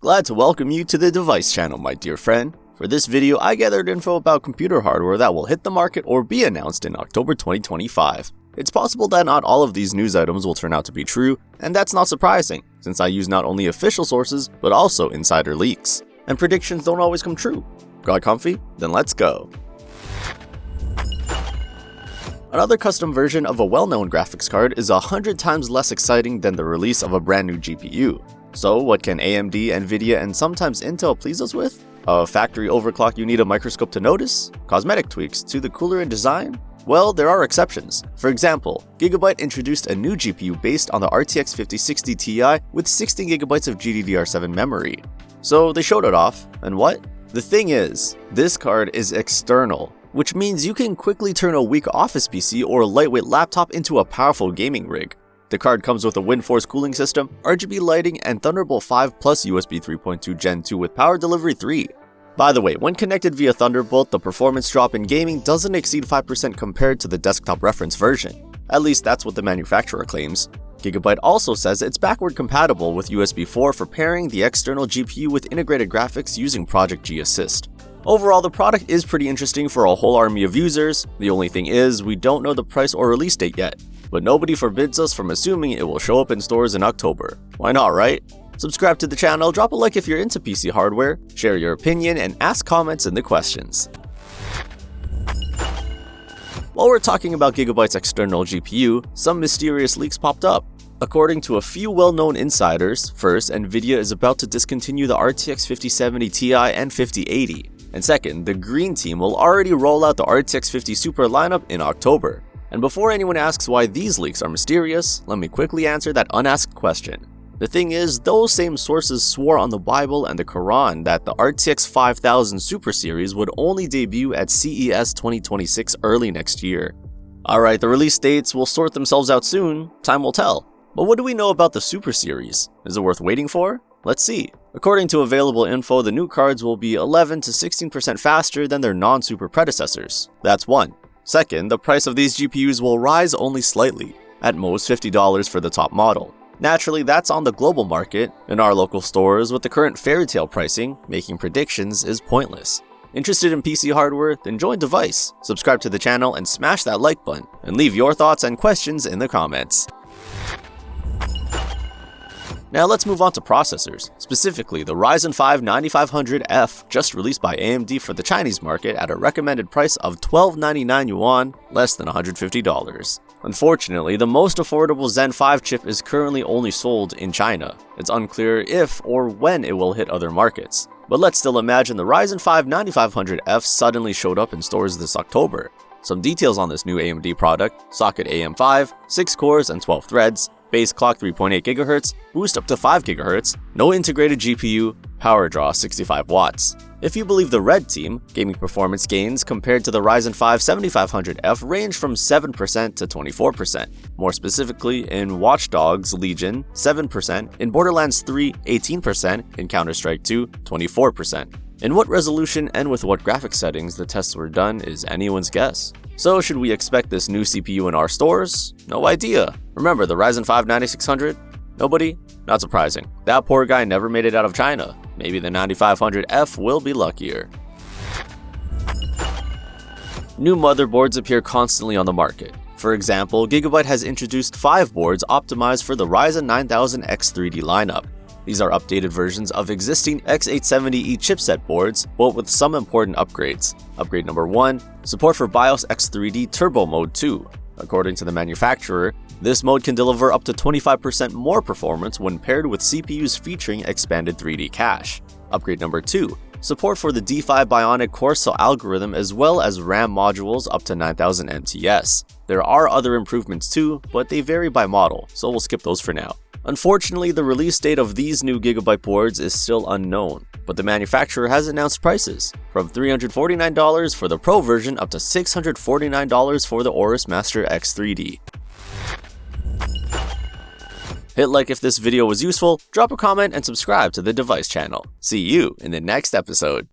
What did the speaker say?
Glad to welcome you to the device channel, my dear friend. For this video, I gathered info about computer hardware that will hit the market or be announced in October 2025. It's possible that not all of these news items will turn out to be true, and that's not surprising, since I use not only official sources, but also insider leaks. And predictions don't always come true. Got comfy? Then let's go. Another custom version of a well-known graphics card is 100 times less exciting than the release of a brand new GPU. So what can AMD, Nvidia, and sometimes Intel please us with? A factory overclock you need a microscope to notice? Cosmetic tweaks to the cooler in design? Well, there are exceptions. For example, Gigabyte introduced a new GPU based on the RTX 5060 Ti with 16GB of GDDR7 memory. So they showed it off, and what? The thing is, this card is external, which means you can quickly turn a weak office PC or lightweight laptop into a powerful gaming rig. The card comes with a WindForce cooling system, RGB lighting, and Thunderbolt 5 plus USB 3.2 Gen 2 with power delivery 3. By the way, when connected via Thunderbolt, the performance drop in gaming doesn't exceed 5% compared to the desktop reference version. At least that's what the manufacturer claims. Gigabyte also says it's backward compatible with USB 4 for pairing the external GPU with integrated graphics using Project G Assist. Overall, the product is pretty interesting for a whole army of users. The only thing is, we don't know the price or release date yet. But nobody forbids us from assuming it will show up in stores in October. Why not, right? Subscribe to the channel, drop a like if you're into PC hardware, share your opinion, and ask comments in the questions. While we're talking about Gigabyte's external GPU, some mysterious leaks popped up. According to a few well-known insiders, first, Nvidia is about to discontinue the RTX 5070 Ti and 5080. And second, the Green team will already roll out the RTX 50 Super lineup in October. And before anyone asks why these leaks are mysterious, let me quickly answer that unasked question. The thing is, those same sources swore on the Bible and the Quran that the RTX 5000 Super Series would only debut at CES 2026 early next year. Alright, the release dates will sort themselves out soon, time will tell. But what do we know about the Super Series? Is it worth waiting for? Let's see. According to available info, the new cards will be 11 to 16% faster than their non-super predecessors. That's one. Second, the price of these GPUs will rise only slightly, at most $50 for the top model. Naturally, that's on the global market. In our local stores, with the current fairytale pricing, making predictions is pointless. Interested in PC hardware? Then join Device, subscribe to the channel, and smash that like button, and leave your thoughts and questions in the comments. Now let's move on to processors, specifically the Ryzen 5 9500F just released by AMD for the Chinese market at a recommended price of 1299 yuan, less than $150. Unfortunately, the most affordable Zen 5 chip is currently only sold in China. It's unclear if or when it will hit other markets. But let's still imagine the Ryzen 5 9500F suddenly showed up in stores this October. Some details on this new AMD product: socket AM5, 6 cores and 12 threads, base clock 3.8 GHz, boost up to 5 GHz, no integrated GPU, power draw 65 watts. If you believe the Red team, gaming performance gains compared to the Ryzen 5 7500F range from 7% to 24%. More specifically, in Watch Dogs Legion, 7%, in Borderlands 3, 18%, in Counter-Strike 2, 24%. In what resolution and with what graphics settings the tests were done is anyone's guess. So should we expect this new CPU in our stores? No idea. Remember the Ryzen 5 9600? Nobody? Not surprising. That poor guy never made it out of China. Maybe the 9500F will be luckier. New motherboards appear constantly on the market. For example, Gigabyte has introduced 5 boards optimized for the Ryzen 9000 X3D lineup. These are updated versions of existing X870E chipset boards, but with some important upgrades. Upgrade number 1, support for BIOS X3D Turbo Mode 2. According to the manufacturer, this mode can deliver up to 25% more performance when paired with CPUs featuring expanded 3D cache. Upgrade number 2, support for the D5 Bionic Core Cell algorithm as well as RAM modules up to 9000 MTS. There are other improvements too, but they vary by model, so we'll skip those for now. Unfortunately, the release date of these new Gigabyte boards is still unknown, but the manufacturer has announced prices, from $349 for the Pro version up to $649 for the Aorus Master X3D. Hit like if this video was useful, drop a comment, and subscribe to the Device channel. See you in the next episode.